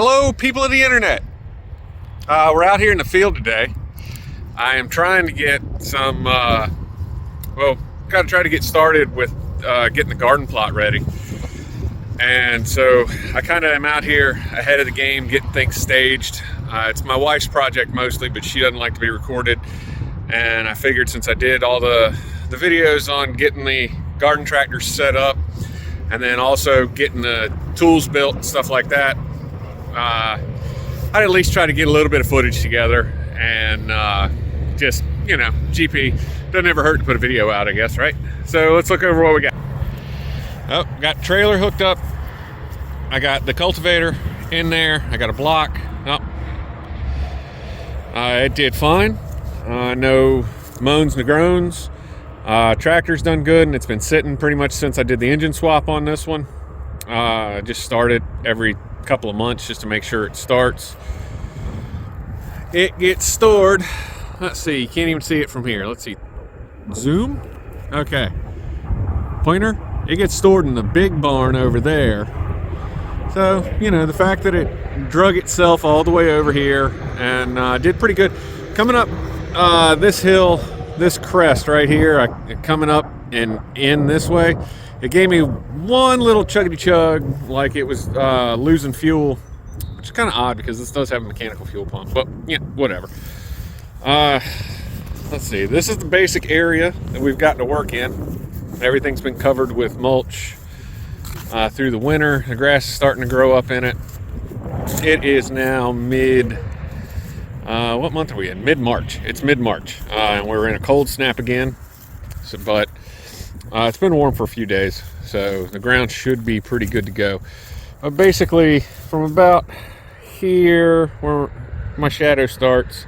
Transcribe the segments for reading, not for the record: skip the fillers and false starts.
Hello, people of the internet. We're out here in the field today. I am trying to get some, got to try to get started with getting the garden plot ready. And so I kind of am out here ahead of the game, getting things staged. It's my wife's project mostly, but she doesn't like to be recorded. And I figured since I did all the videos on getting the garden tractor set up, and then also getting the tools built and stuff like that, I'd at least try to get a little bit of footage together and just, GP. Doesn't ever hurt to put a video out, I guess, right? So let's look over what we got. Oh, got the trailer hooked up. I got the cultivator in there. I got a block. Oh, it did fine. No moans, no groans. Tractor's done good, and it's been sitting pretty much since I did the engine swap on this one. I just started every couple of months just to make sure it starts. It gets stored. Let's see, you can't even see it from here. Let's see. Zoom? Okay. Pointer? It gets stored in the big barn over there. So, the fact that it drug itself all the way over here and did pretty good. Coming up this hill, this crest right here, coming up and in this way, it gave me one little chuggity chug, like it was losing fuel, which is kind of odd because this does have a mechanical fuel pump, but yeah, whatever. Let's see, this is the basic area that we've got to work in. Everything's been covered with mulch through the winter. The grass is starting to grow up in it. It is now what month are we in? Mid-March. It's mid-March, and we're in a cold snap again. But it's been warm for a few days, so the ground should be pretty good to go. Basically, from about here, where my shadow starts,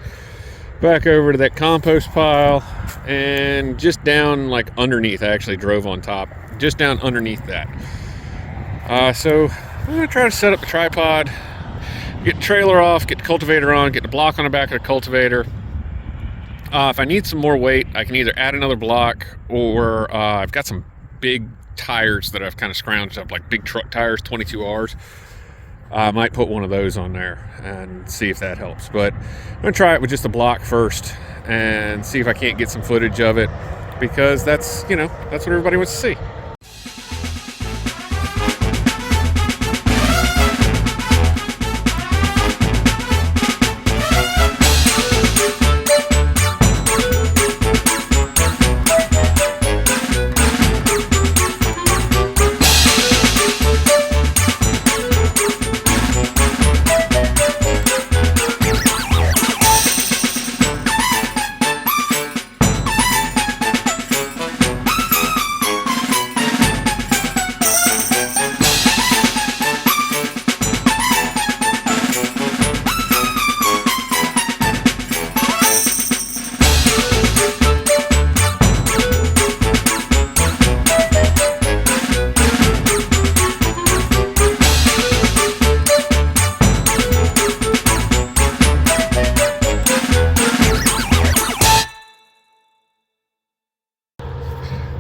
back over to that compost pile, and just down like underneath. I actually drove on top, just down underneath that. So I'm gonna try to set up a tripod, get the trailer off, get the cultivator on, get the block on the back of the cultivator. If I need some more weight, I can either add another block, or I've got some big tires that I've kind of scrounged up, like big truck tires, 22Rs. I might put one of those on there and see if that helps. But I'm gonna try it with just a block first and see if I can't get some footage of it, because that's what everybody wants to see.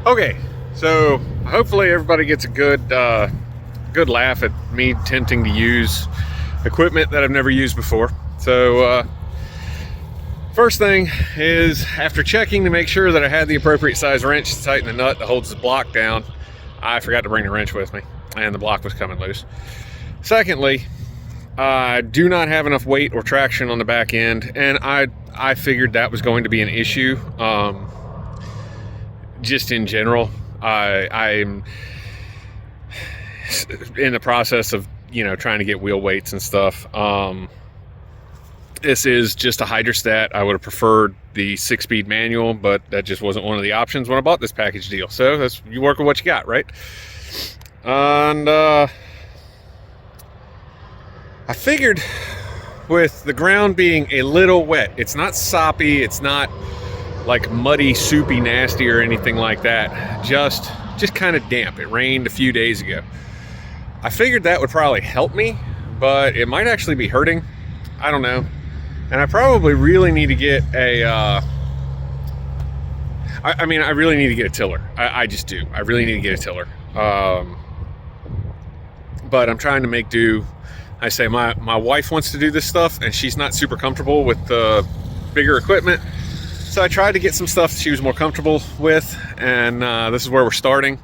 Okay, so hopefully everybody gets a good laugh at me attempting to use equipment that I've never used before. So first thing is, after checking to make sure that I had the appropriate size wrench to tighten the nut that holds the block down, I forgot to bring the wrench with me, and the block was coming loose. Secondly, I do not have enough weight or traction on the back end, and I figured that was going to be an issue. Just in general, I'm in the process of trying to get wheel weights and stuff. This is just a hydrostat. I would have preferred the 6-speed manual, but that just wasn't one of the options when I bought this package deal. So you work with what you got, right? And I figured, with the ground being a little wet, it's not soppy, it's not like muddy, soupy, nasty or anything like that, just kind of damp. It rained a few days ago. I figured that would probably help me, but it might actually be hurting. I don't know. And I probably really need to get a I really need to get a tiller. I just do. I really need to get a tiller. But I'm trying to make do I say my wife wants to do this stuff, and she's not super comfortable with the bigger equipment. So I tried to get some stuff she was more comfortable with, and this is where we're starting.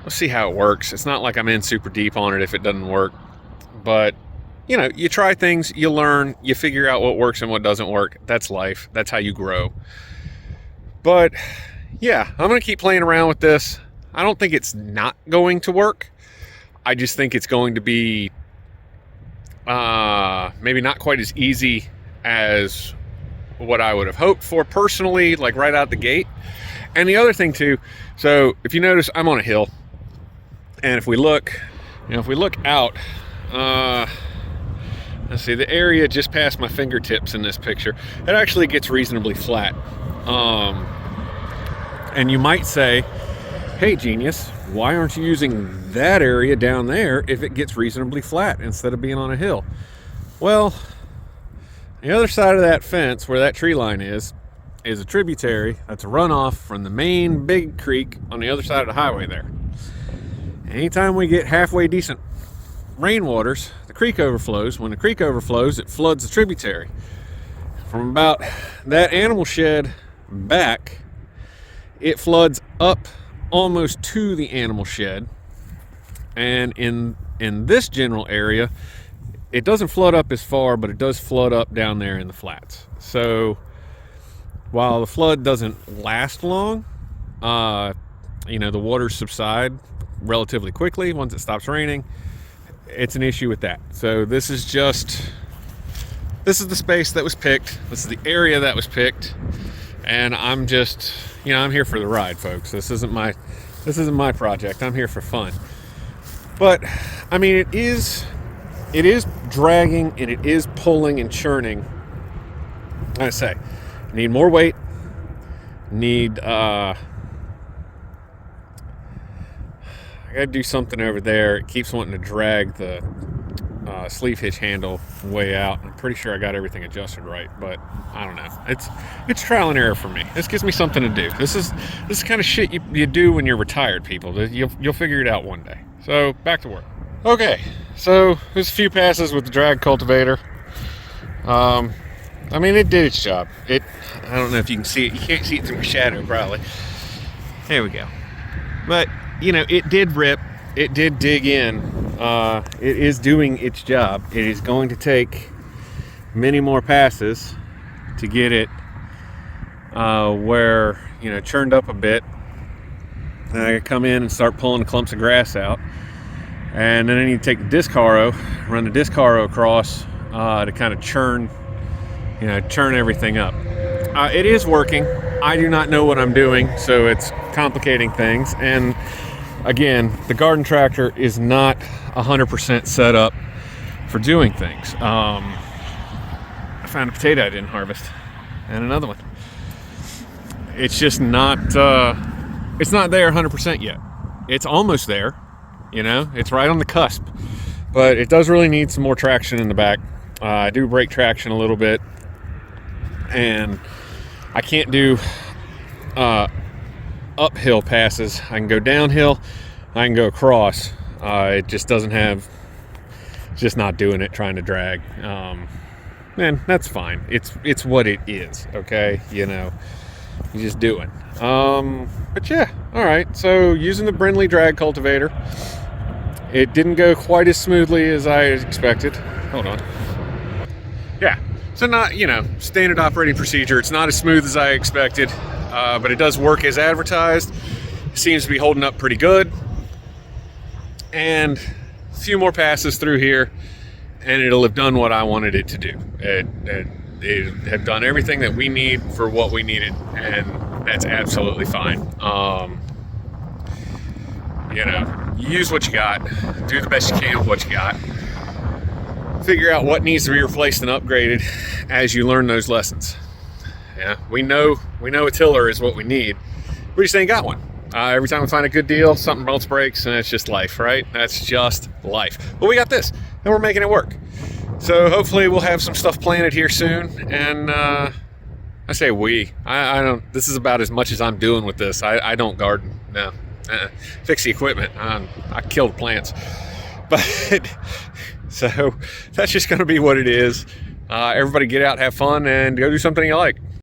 We'll see how it works. It's not like I'm in super deep on it if it doesn't work. But, you know, you try things, you learn, you figure out what works and what doesn't work. That's life. That's how you grow. But, yeah, I'm going to keep playing around with this. I don't think it's not going to work. I just think it's going to be maybe not quite as easy as what I would have hoped for personally, like right out the gate. And the other thing too, so if you notice, I'm on a hill, and if we look, you know, if we look out, let's see, the area just past my fingertips in this picture, it actually gets reasonably flat. And you might say, hey genius, why aren't you using that area down there if it gets reasonably flat instead of being on a hill? Well, the other side of that fence where that tree line is a tributary that's a runoff from the main big creek on the other side of the highway there. Anytime we get halfway decent rainwaters, the creek overflows. When the creek overflows, it floods the tributary. From about that animal shed back, it floods up almost to the animal shed. And in this general area, it doesn't flood up as far, but it does flood up down there in the flats. So while the flood doesn't last long, you know, the waters subside relatively quickly once it stops raining. It's an issue with that. So this is the space that was picked. This is the area that was picked. And I'm just, you know, I'm here for the ride, folks. This isn't my project. I'm here for fun. But I mean, it is dragging and it is pulling and churning. Like I say, need more weight. I gotta do something over there. It keeps wanting to drag the sleeve hitch handle way out. I'm pretty sure I got everything adjusted right, but I don't know. It's trial and error for me. This gives me something to do. This is the kind of shit you do when you're retired, people. You'll figure it out one day. So back to work. Okay, so there's a few passes with the drag cultivator. I mean, it did its job. I don't know if you can see it. You can't see it through my shadow, probably. There we go. But, you know, it did rip. It did dig in. It is doing its job. It is going to take many more passes to get it where, you know, churned up a bit. Then I come in and start pulling clumps of grass out. And then I need to take the disc harrow, run the disc harrow across to kind of churn everything up. It is working. I do not know what I'm doing, so it's complicating things. And again, the garden tractor is not 100% set up for doing things. I found a potato I didn't harvest, and another one. It's just not. It's not there 100% yet. It's almost there. You know, it's right on the cusp, but it does really need some more traction in the back. I do brake traction a little bit, and I can't do uphill passes. I can go downhill, I can go across. It just doesn't have, just not doing it, trying to drag. Man, that's fine. It's what it is, okay? You know, you just do it. But yeah, all right. So using the Brinly drag cultivator, it didn't go quite as smoothly as I expected. Hold on. Yeah, so not, you know, standard operating procedure. It's not as smooth as I expected, but it does work as advertised. It seems to be holding up pretty good. And a few more passes through here, and it'll have done what I wanted it to do. It had done everything that we need for what we needed, and that's absolutely fine. You know, you use what you got, do the best you can with what you got, figure out what needs to be replaced and upgraded as you learn those lessons. Yeah, we know a tiller is what we need. We just ain't got one. Every time we find a good deal, something else breaks, and it's just life, right? That's just life. But we got this, and we're making it work. So hopefully we'll have some stuff planted here soon. And I say we. I don't. This is about as much as I'm doing with this. I don't garden. No. Fix the equipment. I kill the plants. But So that's just going to be what it is. Everybody get out, have fun, and go do something you like.